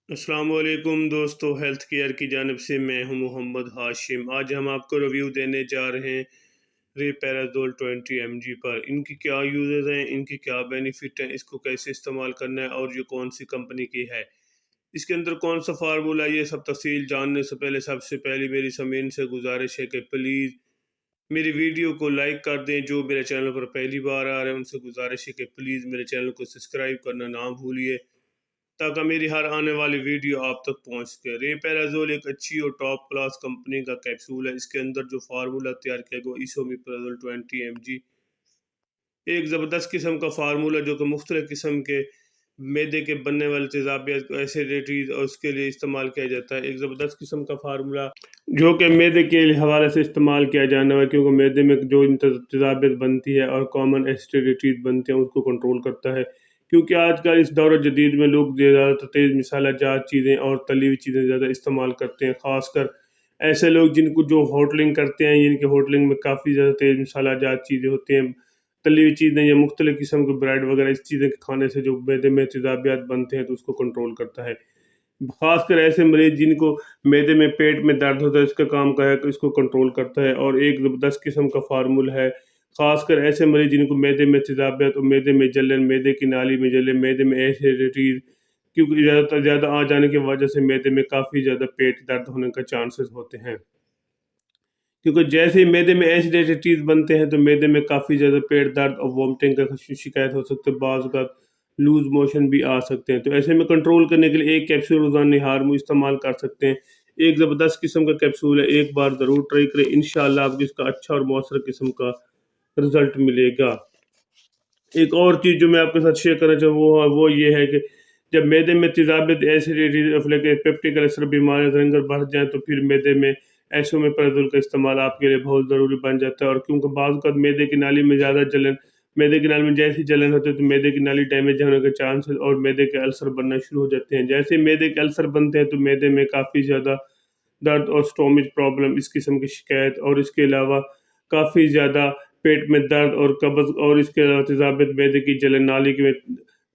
السلام علیکم دوستو، ہیلتھ کیئر کی جانب سے میں ہوں محمد ہاشم۔ آج ہم آپ کو ریویو دینے جا رہے ہیں ریپیرازول 20 mg پر۔ ان کی کیا یوزز ہیں، ان کی کیا بینیفٹ ہیں، اس کو کیسے استعمال کرنا ہے اور یہ کون سی کمپنی کی ہے، اس کے اندر کون سا فارمولہ، یہ سب تفصیل جاننے سے پہلے سب سے پہلی میری سامعین سے گزارش ہے کہ پلیز میری ویڈیو کو لائک کر دیں۔ جو میرے چینل پر پہلی بار آ رہے ہیں ان سے گزارش ہے کہ پلیز میرے چینل کو سبسکرائب کرنا نہ بھولیے تاکہ میری ہر آنے والی ویڈیو آپ تک پہنچ سکے۔ ریپیرازول ایک اچھی اور ٹاپ کلاس کمپنی کا کیپسول ہے۔ اس کے اندر جو فارمولہ تیار کیا گیا ایسومیپرازول 20 mg، ایک زبردست قسم کا فارمولہ جو کہ مختلف قسم کے معدے کے بننے والے تیزابیت کو ایسیڈیٹیز اور اس کے لیے استعمال کیا جاتا ہے۔ ایک زبردست قسم کا فارمولہ جو کہ معدے کے حوالے سے استعمال کیا جانا ہے، کیونکہ معدے میں جو تیزابیت بنتی ہے اور کامن ایسیڈیٹیز بنتے ہیں اس کو کنٹرول کرتا ہے۔ کیونکہ آج کل اس دور جدید میں لوگ زیادہ تیز مسالہ جات چیزیں اور تلی ہوئی چیزیں زیادہ استعمال کرتے ہیں، خاص کر ایسے لوگ جن کو جو ہوٹلنگ کرتے ہیں، جن کے ہوٹلنگ میں کافی زیادہ تیز مسالہ جات چیزیں ہوتی ہیں، تلی ہوئی چیزیں یا مختلف قسم کے بریڈ وغیرہ، اس چیزیں کے کھانے سے جو معدے میں تیزابیت بنتے ہیں تو اس کو کنٹرول کرتا ہے۔ خاص کر ایسے مریض جن کو معدے میں پیٹ میں درد ہوتا ہے، اس کا کام کا ہے کہ اس کو کنٹرول کرتا ہے اور ایک زبردست قسم کا فارمول ہے۔ خاص کر ایسے مریض جن کو معدے میں تیزابیت اور معدے میں جلن، معدے کی نالی میں جلن، معدے میں ایسیڈیٹیز، کیونکہ زیادہ آ جانے کی وجہ سے معدے میں کافی زیادہ پیٹ درد ہونے کا چانسز ہوتے ہیں۔ کیونکہ جیسے ہی معدے میں ایسیڈیٹیز بنتے ہیں تو معدے میں کافی زیادہ پیٹ درد اور وومٹنگ کا شکایت ہو سکتے ہیں، بعض اوقات لوز موشن بھی آ سکتے ہیں۔ تو ایسے میں کنٹرول کرنے کے لیے ایک کیپسول روزانہ نہار میں استعمال کر سکتے ہیں۔ ایک زبردست قسم کا کیپسول ہے، ایک بار ضرور ٹرائی کریں، انشاءاللہ آپ کو اس کا اچھا اور مؤثر قسم کا رزلٹ ملے گا۔ ایک اور چیز جو میں آپ کے ساتھ شیئر کرنا چاہوں وہ یہ ہے کہ جب معدے میں تیزابیت، ایسیڈیٹیز، پیپٹک السر بیماریاں زنگر بڑھ جائیں تو پھر معدے میں ایسومیپرازول کا استعمال آپ کے لیے بہت ضروری بن جاتا ہے۔ اور کیونکہ بعض اوقات معدے کی نالی میں زیادہ جلن، معدے کی نالی میں جیسی جلن ہوتی ہے تو معدے کی نالی ڈیمیج ہونے کے چانسز اور معدے کے السر بننا شروع ہو جاتے ہیں۔ جیسے معدے کے السر بنتے ہیں تو معدے میں کافی زیادہ درد اور سٹومچ پرابلم، اس قسم کی شکایت، اور اس کے علاوہ کافی زیادہ پیٹ میں درد اور قبض، اور اس کے علاوہ تیزابیت، معدے کی جلن، نالی میں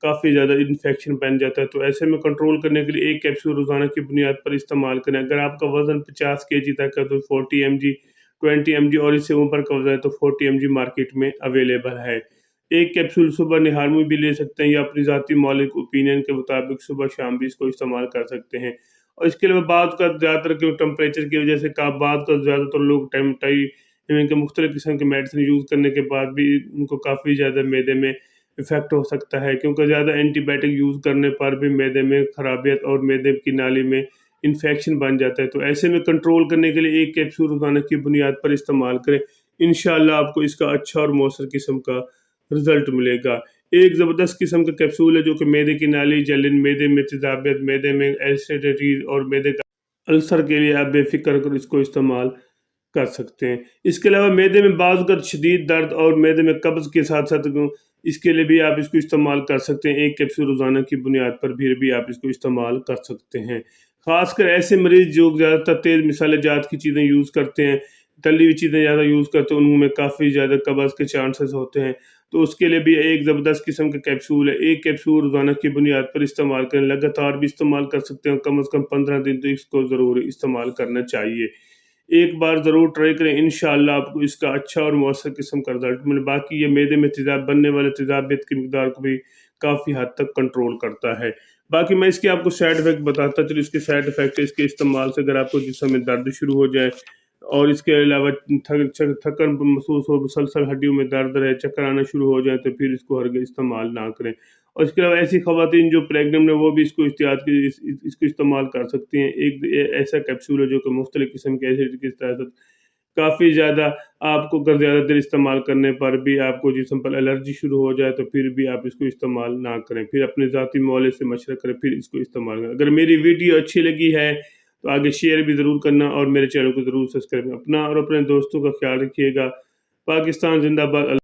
کافی زیادہ انفیکشن بن جاتا ہے۔ تو ایسے میں کنٹرول کرنے کے لیے ایک کیپسول روزانہ کی بنیاد پر استعمال کریں۔ اگر آپ کا وزن 50 kg تک ہے تو 40 mg، 20 mg، اور اس سے اوپر کا وزن ہے تو 40 mg مارکیٹ میں اویلیبل ہے۔ ایک کیپسول صبح نہار میں بھی لے سکتے ہیں یا اپنی ذاتی مالک اوپینین کے مطابق صبح شام بھی اس کو استعمال کر سکتے ہیں۔ اور اس کے علاوہ بعض کا زیادہ تر ٹمپریچر کی وجہ سے بعض کا زیادہ تر لوگ کے مختلف قسم کے میڈیسن یوز کرنے کے بعد بھی ان کو کافی زیادہ معدے میں افیکٹ ہو سکتا ہے، کیونکہ زیادہ اینٹی بائیوٹک یوز کرنے پر بھی معدے میں خرابیت اور معدے کی نالی میں انفیکشن بن جاتا ہے۔ تو ایسے میں کنٹرول کرنے کے لیے ایک کیپسول روزانہ کی بنیاد پر استعمال کریں، انشاءاللہ آپ کو اس کا اچھا اور مؤثر قسم کا رزلٹ ملے گا۔ ایک زبردست قسم کا کیپسول ہے جو کہ معدے کی نالی، جلن، معدے میں تیزابیت، معدے میں ایسیڈیٹیز اور معدے کا السر کے لیے آپ بے فکر کر اس کو استعمال کر سکتے ہیں۔ اس کے علاوہ معدے میں بعض اوقات شدید درد اور معدے میں قبض کے ساتھ ساتھ اس کے لیے بھی آپ اس کو استعمال کر سکتے ہیں۔ ایک کیپسول روزانہ کی بنیاد پر بھی آپ اس کو استعمال کر سکتے ہیں۔ خاص کر ایسے مریض جو زیادہ تر تیز مسالہ جات کی چیزیں یوز کرتے ہیں، تلی ہوئی چیزیں زیادہ یوز کرتے ہیں، ان میں کافی زیادہ قبض کے چانسز ہوتے ہیں، تو اس کے لیے بھی ایک زبردست قسم کا کیپسول ہے۔ ایک کیپسول روزانہ کی بنیاد پر استعمال کریں، لگاتار بھی استعمال کر سکتے ہیں، کم از کم 15 دن تو اس کو ضرور استعمال کرنا چاہیے۔ ایک بار ضرور ٹرائی کریں، انشاءاللہ آپ کو اس کا اچھا اور مؤثر قسم کا رزلٹ ملے۔ باقی یہ معدے میں بننے والے تیزابیت کی مقدار کو بھی کافی حد تک کنٹرول کرتا ہے۔ باقی میں اس کے آپ کو سائیڈ ایفیکٹ بتاتا چلوں۔ اس کے سائیڈ ایفیکٹ اس کے استعمال سے اگر آپ کو جسم میں درد شروع ہو جائے اور اس کے علاوہ تھکن محسوس ہو، مسلسل ہڈیوں میں درد رہے، چکر آنا شروع ہو جائے تو پھر اس کو ہرگز استعمال نہ کریں۔ اور اس کے علاوہ ایسی خواتین جو پریگننٹ ہیں وہ بھی اس کو استعمال کر سکتی ہیں۔ ایک ایسا کیپسول ہے جو کہ مختلف قسم کے ایسڈ کی طرح کافی زیادہ آپ کو اگر زیادہ دیر استعمال کرنے پر بھی آپ کو جسم پر الرجی شروع ہو جائے تو پھر بھی آپ اس کو استعمال نہ کریں، پھر اپنے ذاتی مولد سے مشورہ کریں، پھر اس کو استعمال کریں۔ اگر میری ویڈیو اچھی لگی ہے تو آگے شیئر بھی ضرور کرنا اور میرے چینل کو ضرور سبسکرائب کرنا۔ اپنا اور اپنے دوستوں کا خیال رکھیے گا۔ پاکستان زندہ باد۔